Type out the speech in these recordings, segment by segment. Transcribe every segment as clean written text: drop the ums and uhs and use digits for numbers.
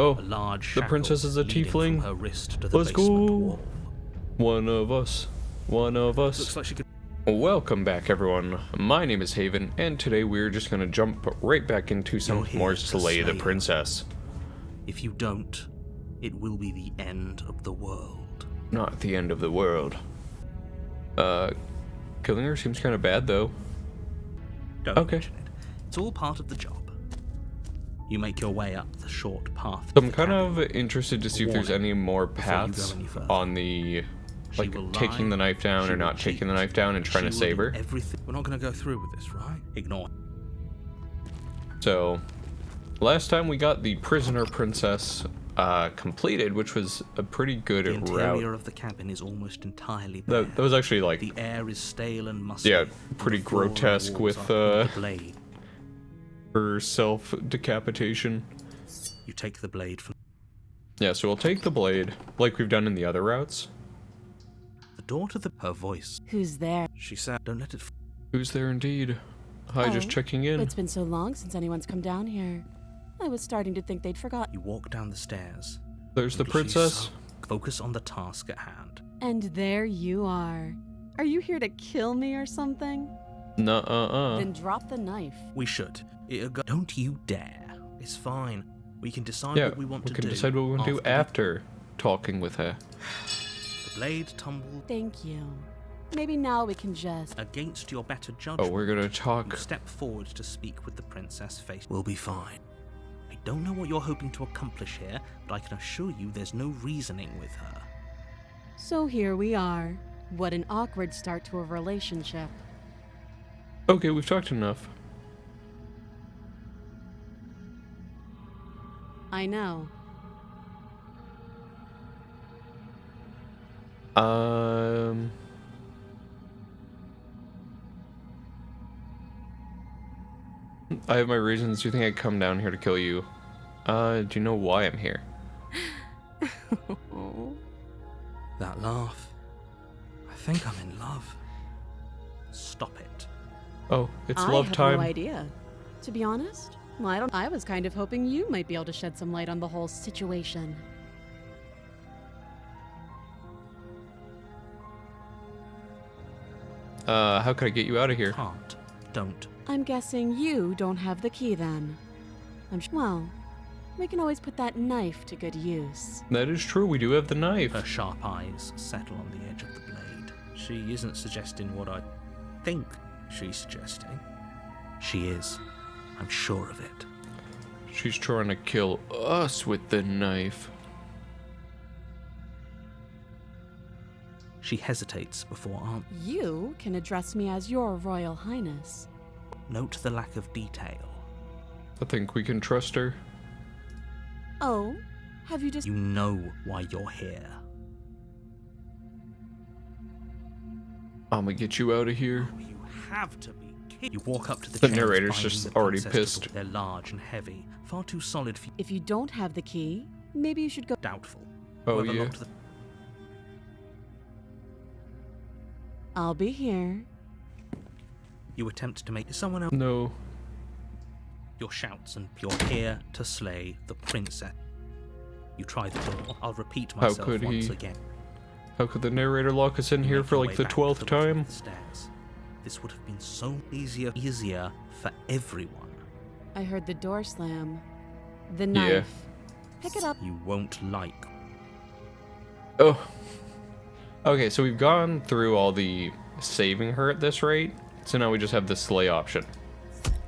Oh, a large the princess is a leading tiefling. from her wrist to the Let's basement go. wall. One of us. One of us. Looks like she could. Welcome back, everyone. My name is Haven, and today we're just gonna jump right back into some You're here more to Slay the slay her. Princess. If you don't, it will be the end of the world. Not the end of the world. Killing her seems kind of bad, though. Don't Okay. mention it. It's all part of the job. You make your way up the short path. So I'm kind of interested to see if there's any more before you go paths any further. on the, She like, will taking lie, the knife down she or will not cheat, taking the knife down and trying to she will save do her. Everything. We're not going to go through with this, right? Ignore. So, last time we got the prisoner princess completed, which was a pretty good The route. interior of the cabin is almost entirely bare. That was actually like, The air is stale and musty. yeah, and pretty the floor and grotesque walls with are the blade. her self-decapitation. You take the blade from Yeah, so we'll take the blade, like we've done in the other routes. the door to her voice. Who's there? She said, "Don't let it." Who's there indeed? Hi, just Oh, checking in. It's been so long since anyone's come down here. I was starting to think they'd forgot. You walk down the stairs. There's the She's princess. so- Focus on the task at hand. And there you are. Are you here to kill me or something? Nuh-uh-uh. Then drop the knife. We should. Don't you dare. It's fine. We can decide Yeah, what we want to we do. can decide what we want to do we- after talking with her. The blade tumbled Thank you. Maybe now we can just... against your better judgment. Oh, we're gonna You talk. step forward to speak with the princess face. We'll be fine. I don't know what you're hoping to accomplish here, but I can assure you there's no reasoning with her. So here we are. What an awkward start to a relationship. Okay, we've talked enough. I know. I have my reasons. Do you think I'd come down here to kill you? Do you know why I'm here? That laugh. I think I'm in love. Stop it. Oh, it's I love have time. no idea. To be honest, I was kind of hoping you might be able to shed some light on the whole situation. How could I get you out of here? Can't. Don't. I'm guessing you don't have the key then. Well, we can always put that knife to good use. That is true, we do have the knife. Her sharp eyes settle on the edge of the blade. She isn't suggesting what I think she's suggesting. She is. I'm sure of it. She's trying to kill us with the knife. She hesitates before answering. You can address me as your Royal Highness. Note the lack of detail. I think we can trust her. Oh, have you just... You know why you're here. I'm gonna get you out of here. You have to be kidding. You walk up to the The chains narrator's binding just the already princess to pissed. They're large and heavy, far too solid for you. If you don't have the key, maybe you should go... Doubtful. Oh, Whoever yeah. locked the I'll be here. You attempt to make someone else. No. Your shouts and you're here to slay the princess. You try the door. I'll repeat How myself could once he? again. How could the narrator lock us in You here make for your like way the back to 12th the bottom time? of the stairs. This would have been so easier for everyone. I heard the door slam. The knife. Pick it up. You won't like. Oh. Okay, so we've gone through all the saving her at this rate, so now we just have the slay option.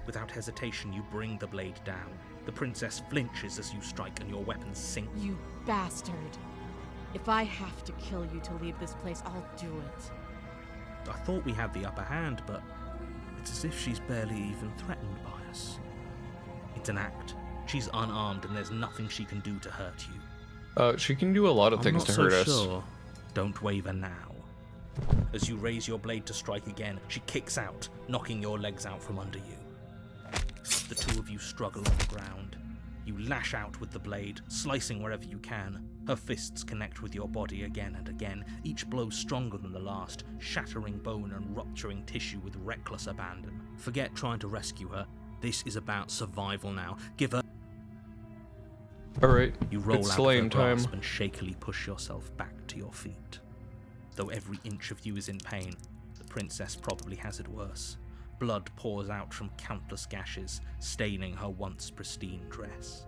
Without hesitation, you bring the blade down. The princess flinches as you strike and your weapon sinks. You bastard. If I have to kill you to leave this place, I'll do it. I thought we had the upper hand, but it's as if she's barely even threatened by us. It's an act. She's unarmed and there's nothing she can do to hurt you. She can do a lot of things to hurt us. Sure. Don't waver now. As you raise your blade to strike again, she kicks out, knocking your legs out from under you. The two of you struggle on the ground. You lash out with the blade, slicing wherever you can. Her fists connect with your body again and again, each blow stronger than the last, shattering bone and rupturing tissue with reckless abandon. Forget trying to rescue her. This is about survival now. Give her... Alright, You roll it's out of her slaying time. grasp and shakily push yourself back to your feet. Though every inch of you is in pain, the princess probably has it worse. Blood pours out from countless gashes, staining her once pristine dress.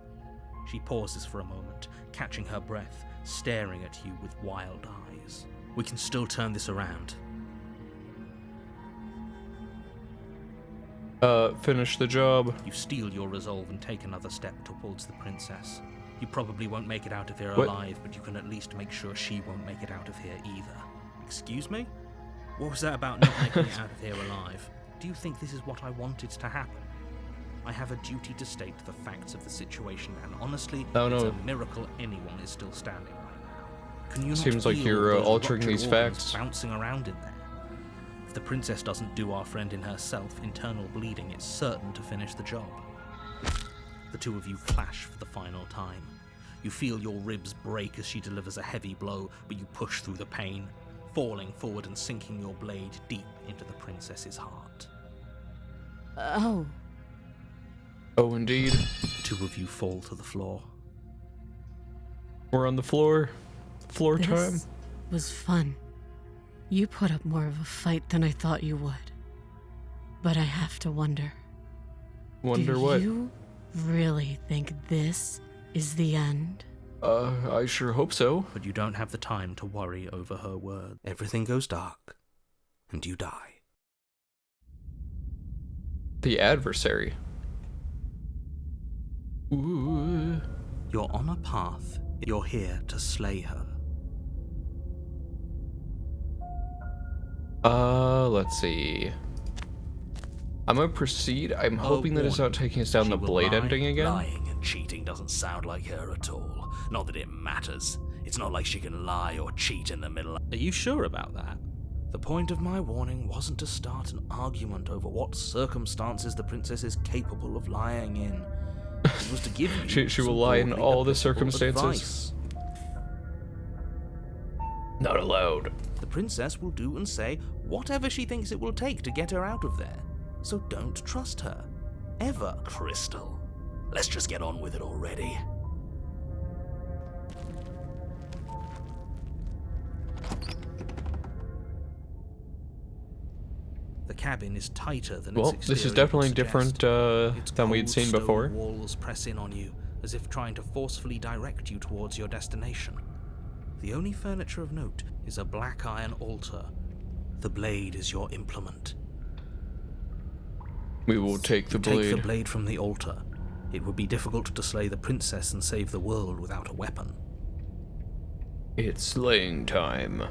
She pauses for a moment, catching her breath, staring at you with wild eyes. We can still turn this around. Finish the job. You steel your resolve and take another step towards the princess. You probably won't make it out of here What? alive, but you can at least make sure she won't make it out of here either. Excuse me? What was that about not making it out of here alive? Do you think this is what I wanted to happen? I have a duty to state the facts of the situation, and honestly, Oh, it's no. a miracle anyone is still standing right now. Can you not Seems like feel you're, those altering ruptured these organs facts. bouncing around in there? If the princess doesn't do our friend in herself, internal bleeding is certain to finish the job. The two of you clash for the final time. You feel your ribs break as she delivers a heavy blow, but you push through the pain, falling forward and sinking your blade deep into the princess's heart. Oh, Oh, indeed. The two of you fall to the floor. We're on the floor. Floor time. this was fun. You put up more of a fight than I thought you would. But I have to wonder. Wonder Do what? you really think this is the end? I sure hope so. But you don't have the time to worry over her words. Everything goes dark, and you die. The Adversary. Ooh. You're on a path. You're here to slay her. Let's see. I'm gonna proceed. I'm hoping that it's not taking us down She the will blade lie. ending again. Lying and cheating doesn't sound like her at all. Not that it matters. It's not like she can lie or cheat in the middle. Are you sure about that? The point of my warning wasn't to start an argument over what circumstances the princess is capable of lying in. It was to give you She will some lie in broadly all the applicable circumstances. advice. Not allowed. The princess will do and say whatever she thinks it will take to get her out of there. So don't trust her. Ever. Crystal. Let's just get on with it already. The cabin is tighter than Well, its this is exterior definitely would different suggest. Its than we'd cold seen stone before. Walls press in on you, as if trying to forcefully direct you towards your destination. The only furniture of note is a black iron altar. The blade is your implement. We will take the Take the blade. blade from the altar. It would be difficult to slay the princess and save the world without a weapon. It's slaying time.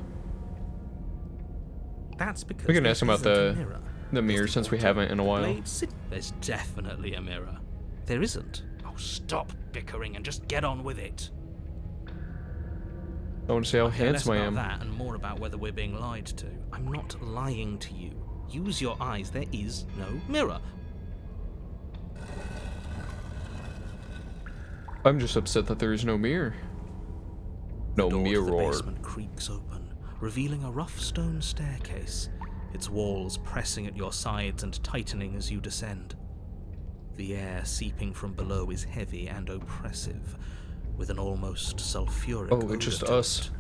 That's because We can there ask him about isn't a the mirror. mirror There's since we altar, haven't in a the while. blade There's definitely a mirror. There isn't. Oh, stop bickering and just get on with it. I want to see how Okay, less handsome I about am. that and more about whether we're being lied to. I'm not lying to you. Use your eyes. There is no mirror. I'm just upset that there is no mirror. No The door to the mirror. basement creaks open, revealing a rough stone staircase, its walls pressing at your sides and tightening as you descend. The air seeping from below is heavy and oppressive, with an almost sulfuric Oh, odor it's just to us. it.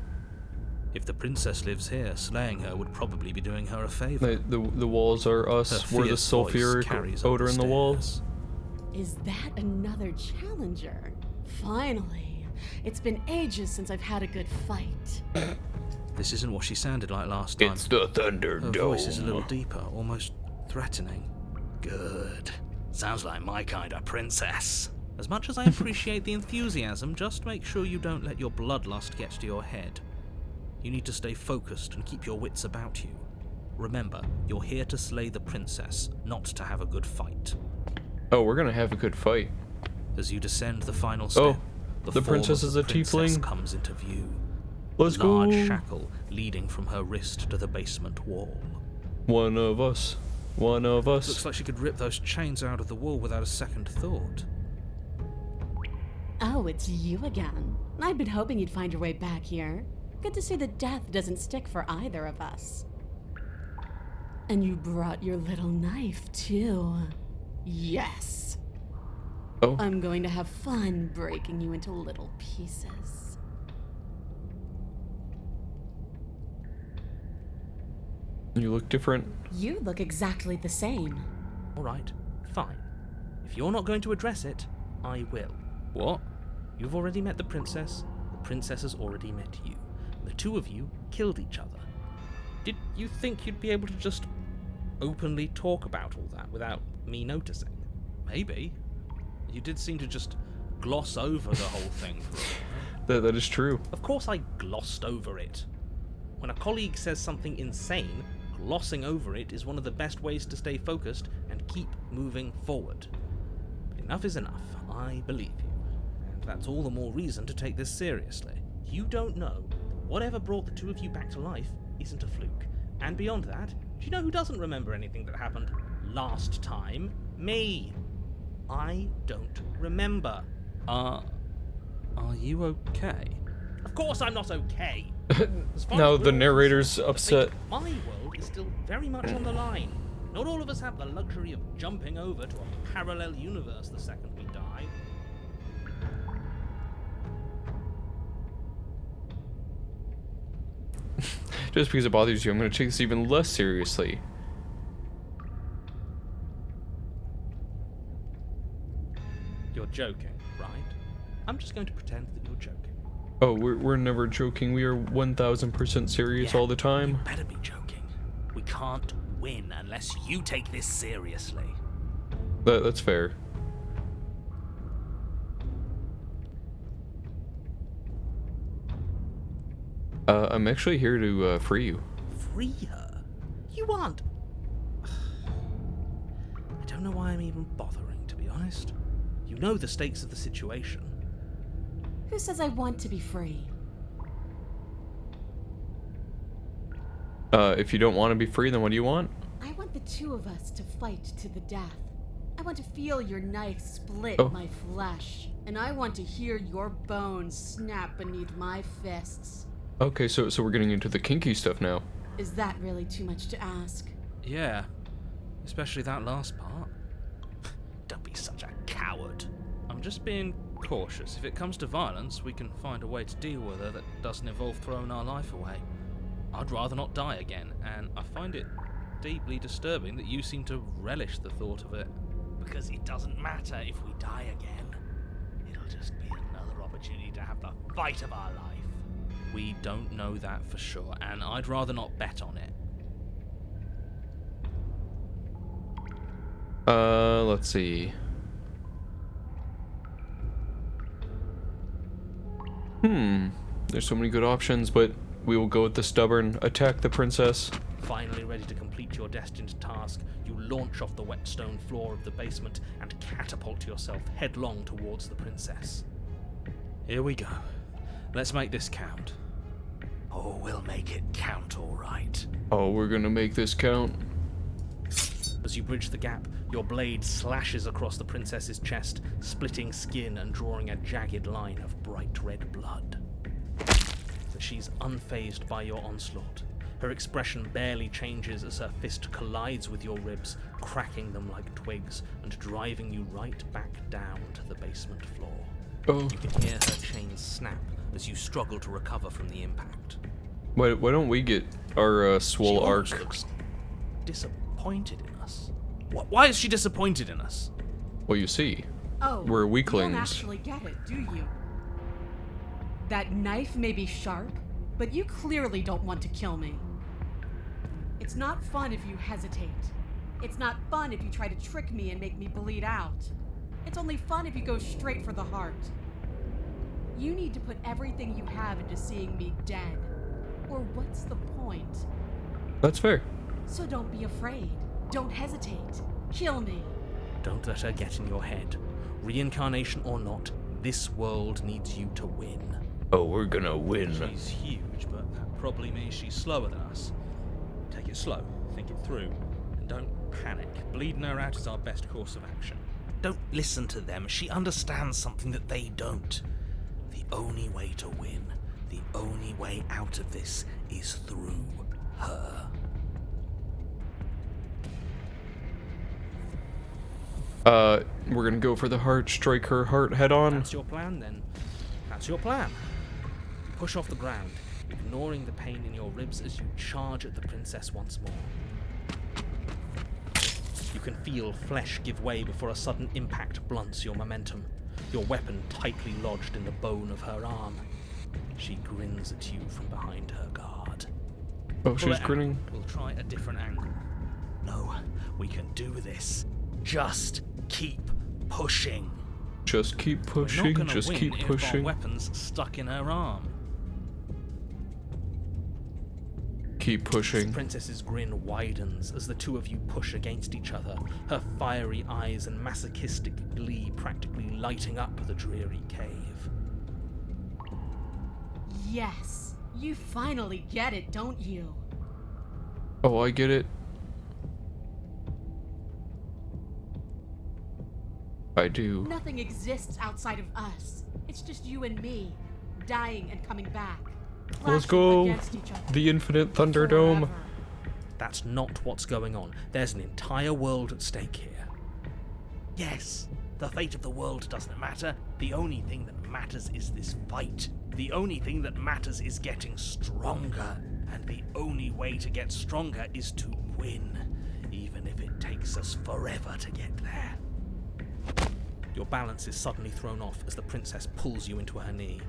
If the princess lives here, slaying her would probably be doing her a favor. The walls are Her us. We're the fierce voice sulfuric carries up odor in the walls. stairs. Is that another challenger? Finally. It's been ages since I've had a good fight. This isn't what she sounded like last time. It's the Her Thunderdome. voice is a little deeper, almost threatening. Good. Sounds like my kind of princess. As much as I appreciate the enthusiasm, just make sure you don't let your bloodlust get to your head. You need to stay focused and keep your wits about you. Remember, you're here to slay the princess, not to have a good fight. Oh, we're gonna have a good fight. As you descend the final step, Oh, the form princess of is the a princess tiefling. comes into view. Let's a large go. shackle leading from her wrist to the basement wall. One of us. One of us. Looks like she could rip those chains out of the wall without a second thought. Oh, it's you again. I'd been hoping you'd find your way back here. Good to see that death doesn't stick for either of us. And you brought your little knife, too. Yes. Oh, I'm going to have fun breaking you into little pieces. you look different. You look exactly the same. Alright, fine. If you're not going to address it, I will. What? You've already met the princess has already met you. The two of you killed each other. Did you think you'd be able to just openly talk about all that without me noticing? Maybe. You did seem to just gloss over the whole thing for a while. That is true. Of course I glossed over it. When a colleague says something insane, glossing over it is one of the best ways to stay focused and keep moving forward. But enough is enough. I believe you. And that's all the more reason to take this seriously. You don't know that whatever brought the two of you back to life isn't a fluke. And beyond that, do you know who doesn't remember anything that happened last time? Me. I don't remember. Are you okay? Of course I'm not okay. As far Now as the we're narrator's concerned, I upset. think my world is still very much on the line. Not all of us have the luxury of jumping over to a parallel universe the second we die. Just because it bothers you, I'm going to take this even less seriously. You're joking, right? I'm just going to pretend that you're joking. Oh, we're never joking. We are 1000% serious Yeah, all the time. You better be joking. We can't win unless you take this seriously. That's fair. I'm actually here to free you. Free her? You aren't. I don't know why I'm even bothering, to be honest. You know the stakes of the situation. Who says I want to be free? If you don't want to be free, then what do you want? I want the two of us to fight to the death. I want to feel your knife split Oh. my flesh. And I want to hear your bones snap beneath my fists. Okay, so we're getting into the kinky stuff now. Is that really too much to ask? Yeah, especially that last part. Don't be such a coward. I'm just being cautious. If it comes to violence, we can find a way to deal with her that doesn't involve throwing our life away. I'd rather not die again, and I find it deeply disturbing that you seem to relish the thought of it. Because it doesn't matter if we die again. It'll just be another opportunity to have the fight of our life. We don't know that for sure, and I'd rather not bet on it. Let's see. There's so many good options, but we will go with the stubborn attack the princess. Finally ready to complete your destined task, you launch off the wet stone floor of the basement and catapult yourself headlong towards the princess. Here we go. Let's make this count. Oh, we'll make it count, all right. Oh, we're gonna make this count. As you bridge the gap, your blade slashes across the princess's chest, splitting skin and drawing a jagged line of bright red blood. But she's unfazed by your onslaught. Her expression barely changes as her fist collides with your ribs, cracking them like twigs and driving you right back down to the basement floor. Oh, You can hear her chains snap as you struggle to recover from the impact. why don't we get our swole She almost arc? looks disappointed in us. Why is she disappointed in us? Well, you see, Oh, we're you weaklings. don't actually get it, do you? That knife may be sharp, but you clearly don't want to kill me. It's not fun if you hesitate. It's not fun if you try to trick me and make me bleed out. It's only fun if you go straight for the heart. You need to put everything you have into seeing me dead. Or what's the point? That's fair. So don't be afraid. Don't hesitate. Kill me. Don't let her get in your head. Reincarnation or not, this world needs you to win. Oh, we're gonna win. She's huge, but that probably means she's slower than us. Take it slow, think it through, and don't panic. Bleeding her out is our best course of action. Don't listen to them. She understands something that they don't. The only way to win, the only way out of this is through her. We're gonna go for the heart, strike her heart head on. That's your plan, then. That's your plan. Push off the ground, ignoring the pain in your ribs as you charge at the princess once more. You can feel flesh give way before a sudden impact blunts your momentum, your weapon tightly lodged in the bone of her arm. She grins at you from behind her guard. Oh, Pull she's it out. grinning. We'll try a different angle. No, we can do this. Just keep pushing. Just keep We're pushing, not gonna just win keep if our pushing. weapon's stuck in her arm. Keep pushing. The princess's grin widens as the two of you push against each other, her fiery eyes and masochistic glee practically lighting up the dreary cave. Yes, you finally get it, don't you? Oh, I get it. I do. Nothing exists outside of us. It's just you and me, dying and coming back. Let's clashing go. against each other. The infinite Thunderdome. Forever. That's not what's going on. There's an entire world at stake here. Yes, the fate of the world doesn't matter. The only thing that matters is this fight. The only thing that matters is getting stronger. And the only way to get stronger is to win, even if it takes us forever to get there. Your balance is suddenly thrown off as the princess pulls you into her knee.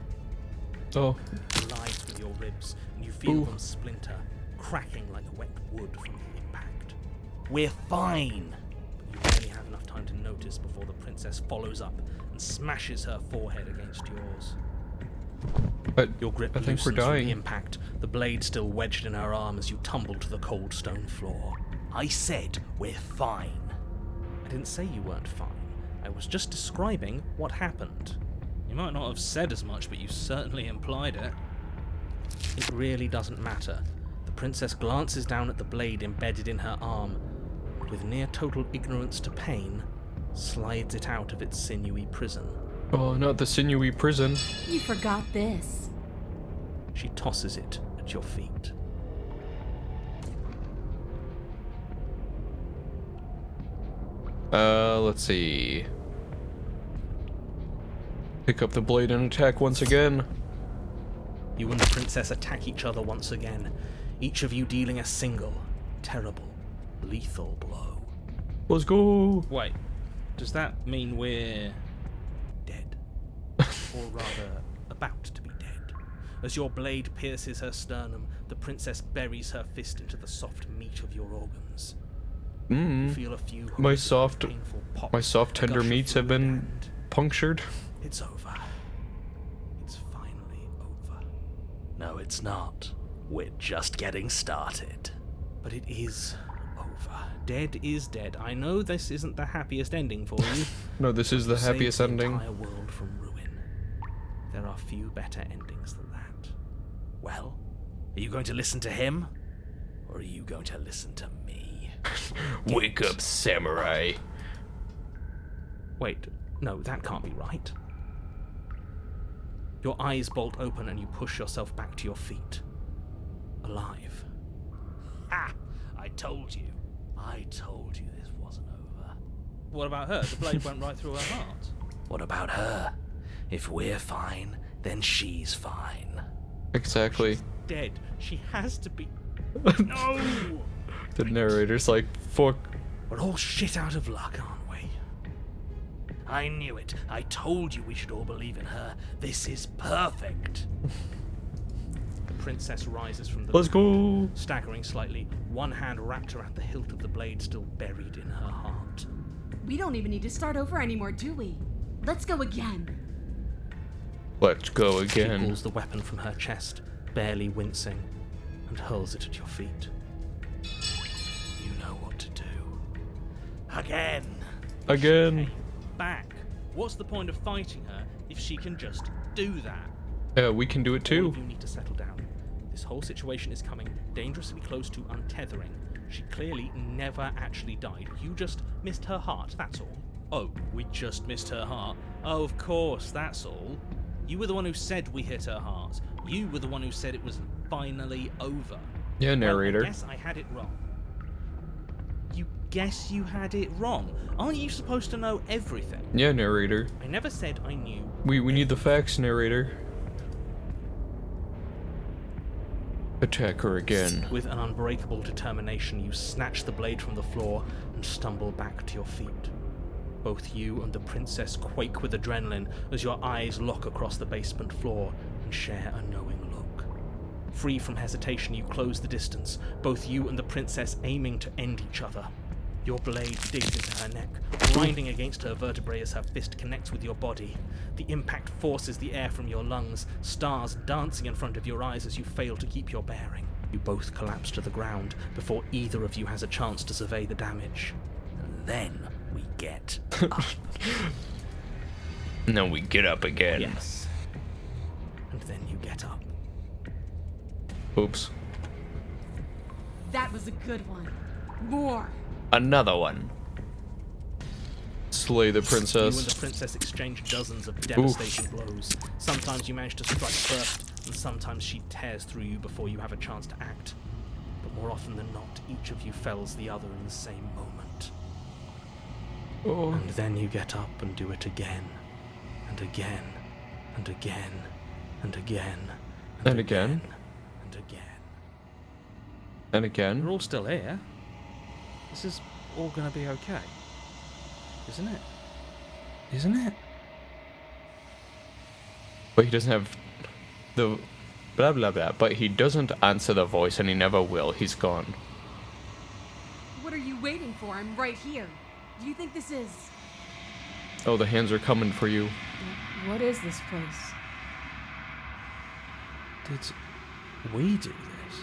Oh, Collides with your ribs, and you feel Ooh. them splinter, cracking like wet wood from the impact. We're fine. But you barely have enough time to notice before the princess follows up and smashes her forehead against yours. but Your grip I think we're loosens from the dying. impact, the blade still wedged in her arm as you tumble to the cold stone floor. I said we're fine. I didn't say you weren't fine. I was just describing what happened. You might not have said as much, but you certainly implied it. It really doesn't matter. The princess glances down at the blade embedded in her arm, and with near total ignorance to pain, slides it out of its sinewy prison. Oh, not the sinewy prison. You forgot this. She tosses it at your feet. Let's see. Pick up the blade and attack once again. You and the princess attack each other once again, each of you dealing a single, terrible, lethal blow. Let's go. Wait, does that mean we're dead? Or rather, about to be dead. As your blade pierces her sternum, the princess buries her fist into the soft meat of your organs. You feel a few My horrific, soft- painful pops, My soft a tender gush of meats have fluid, been and punctured. It's over. it's finally over. No, it's not. We're just getting started. But it is over. Dead is dead. I know this isn't the happiest ending for you. No, this is the You saved happiest the ending. entire world from ruin. There are few better endings than that. Well, are you going to listen to him? Or are you going to listen to me? Wake up, samurai. Wait, no, that can't be right. Your eyes bolt open and you push yourself back to your feet. Alive. Ha! I told you. I told you this wasn't over. What about her? The blade went right through her heart. What about her? If we're fine, then she's fine. Exactly. Dead. She has to be. No! The narrator's like, fuck. We're all shit out of luck, aren't we? I knew it. I told you we should all believe in her. This is perfect. The princess rises from the Let's ground, go. staggering slightly, one hand wrapped around the hilt of the blade still buried in her heart. We don't even need to start over anymore, do we? Let's go again. Let's go She again. pulls the weapon from her chest, barely wincing, and hurls it at your feet. You know what to do. Again. Again. Back! What's the point of fighting her if she can just do that? Yeah, we can do it All too. of you need to settle down. This whole situation is coming dangerously close to untethering. She clearly never actually died. You just missed her heart, that's all. Oh, we just missed her heart? Oh, of course, that's all. You were the one who said we hit her heart. You were the one who said it was finally over. Yeah, narrator. Well, I guess I had it wrong. You guess you had it wrong. Aren't you supposed to know everything? Yeah, narrator. I never said I knew. We need the facts, narrator. Attack her again. With an unbreakable determination, you snatch the blade from the floor and stumble back to your feet. Both you and the princess quake with adrenaline as your eyes lock across the basement floor and share a knowing look. Free from hesitation, you close the distance, both you and the princess aiming to end each other. Your blade digs into her neck, grinding against her vertebrae as her fist connects with your body. The impact forces the air from your lungs, stars dancing in front of your eyes as you fail to keep your bearing. You both collapse to the ground before either of you has a chance to survey the damage. And then we get up. No, we get up again. Yes. And then you get up. Oops. That was a good one. More. Another one. Slay the You and princess. the princess exchange dozens of devastating blows. Sometimes you manage to strike first, and sometimes she tears through you before you have a chance to act. But more often than not, each of you fells the other in the same moment. Oh. And then you get up and do it again, and again, and again, and again, And again. and again. And We're again. all still here. This is all gonna be okay. Isn't it? Isn't it? But he doesn't have the blah blah blah. But he doesn't answer the voice, and he never will. He's gone. What are you waiting for? I'm right here. Do you think this is... Oh, the hands are coming for you. What is this place? Did we do this?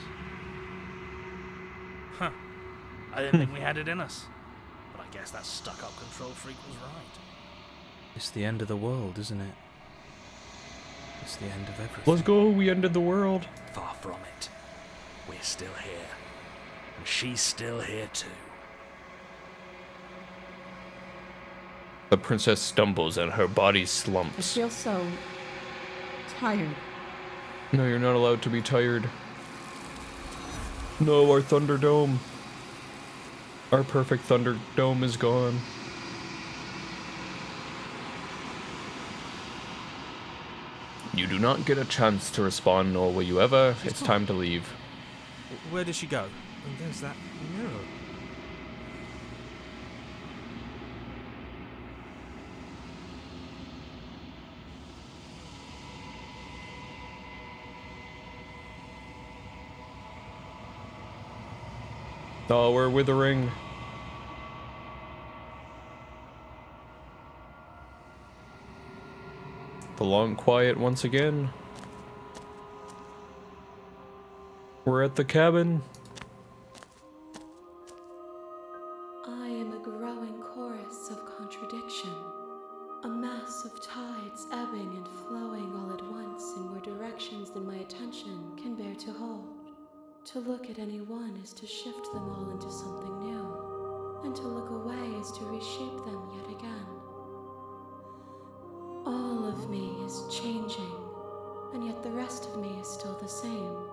Huh. I didn't think we had it in us. But I guess that stuck-up control freak was right. It's the end of the world, isn't it? It's the end of everything. Let's go. We ended the world. Far from it. We're still here. And she's still here too. The princess stumbles and her body I slumps. feel so... tired. No, you're not allowed to be tired. No, our Thunderdome. Our perfect Thunderdome is gone. You do not get a chance to respond, nor will you ever. It's time to leave. Where does she go? And there's that mirror. Oh, we're withering. The long quiet once again. We're at the cabin. I am a growing chorus of contradiction, a mass of tides ebbing and flowing all at once in more directions than my attention can bear to hold. To look at any one is to shift them all into something new, and to look away is to reshape them yet again. All of me is changing, and yet the rest of me is still the same.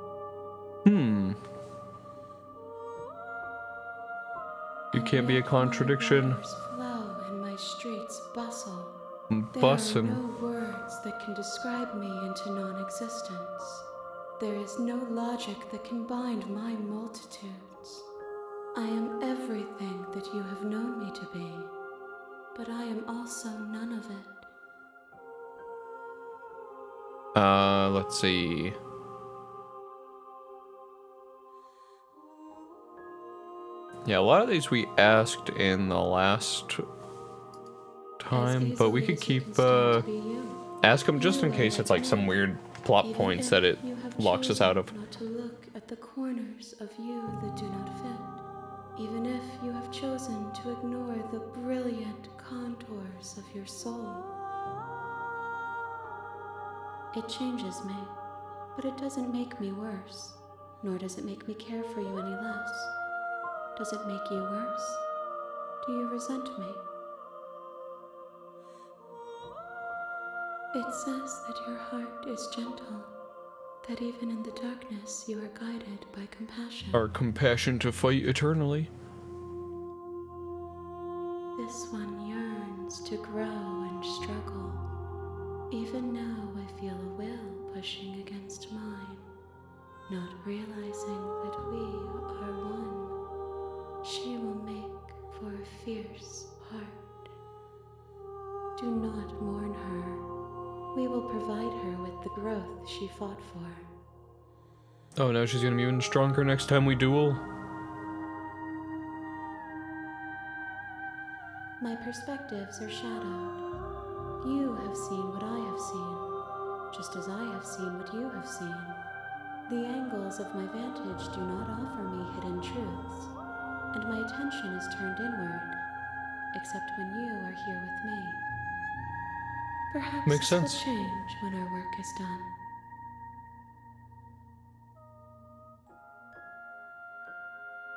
You can't be a contradiction. My waters flow and my streets bustle. Bussin'. There are no words that can describe me into non-existence. There is no logic that can bind my multitudes. I am everything that you have known me to be, but I am also none of it. Let's see. Yeah, a lot of these we asked in the last time, but we could keep, ask them just in case it's like some weird plot points that it locks us out of. Not to look at the corners of you that do not fit, even if you have chosen to ignore the brilliant contours of your soul. It changes me, but it doesn't make me worse, nor does it make me care for you any less. Does it make you worse? Do you resent me? It says that your heart is gentle, that even in the darkness you are guided by compassion. Our compassion to fight eternally. This one yearns to grow and struggle. Even now I feel a will pushing against mine, not realizing that we are one. She will make for a fierce heart. Do not mourn her. We will provide her with the growth she fought for. Oh, now she's gonna be even stronger next time we duel. My perspectives are shadowed. You have seen what I have seen, just as I have seen what you have seen. The angles of my vantage do not offer me hidden truths, and my attention is turned inward, except when you are here with me. Perhaps Makes this will sense. change when our work is done.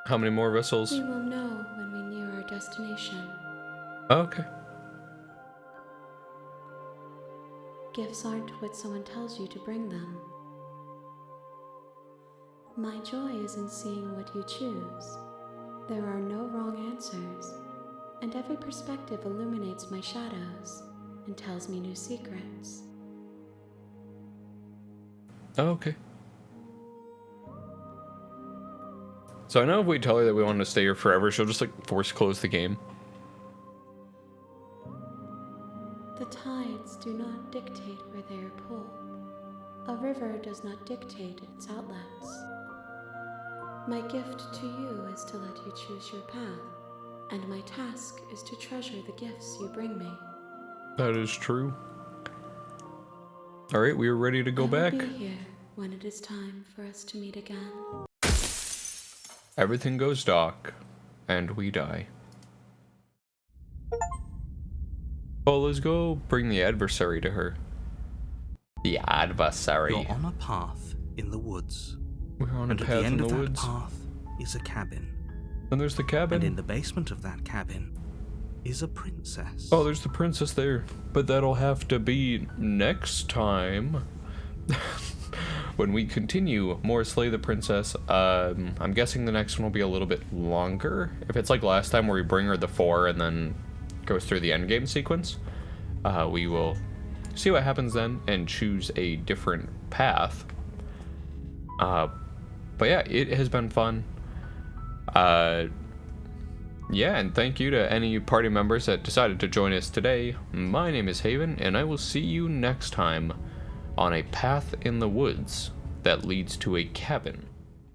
How many more vessels? We will know when we near our destination. Oh, okay. Gifts aren't what someone tells you to bring them. My joy is in seeing what you choose. There are no wrong answers, and every perspective illuminates my shadows and tells me new secrets. Oh, okay. So I know if we tell her that we want to stay here forever, she'll just like force close the game. The tides do not dictate where they are pulled. A river does not dictate its outlets. My gift to you is to let you choose your path, and my task is to treasure the gifts you bring me. That is true. Alright, we are ready to go back. I will be here when it is time for us to meet again. Everything goes dark, and we die. Oh, let's go bring the adversary to her. The adversary. You're on a path in the woods. We're on a And at path the in end the of that woods. path is a cabin. And there's the cabin. And in the basement of that cabin is a princess. Oh, there's the princess there. But that'll have to be next time. When we continue more Slay the Princess. I'm guessing the next one will be a little bit longer. If it's like last time where we bring her the 4 and then goes through the endgame sequence, we will see what happens then and choose a different path. But yeah, it has been fun. Yeah, and thank you to any party members that decided to join us today. My name is Haven, and I will see you next time on a path in the woods that leads to a cabin.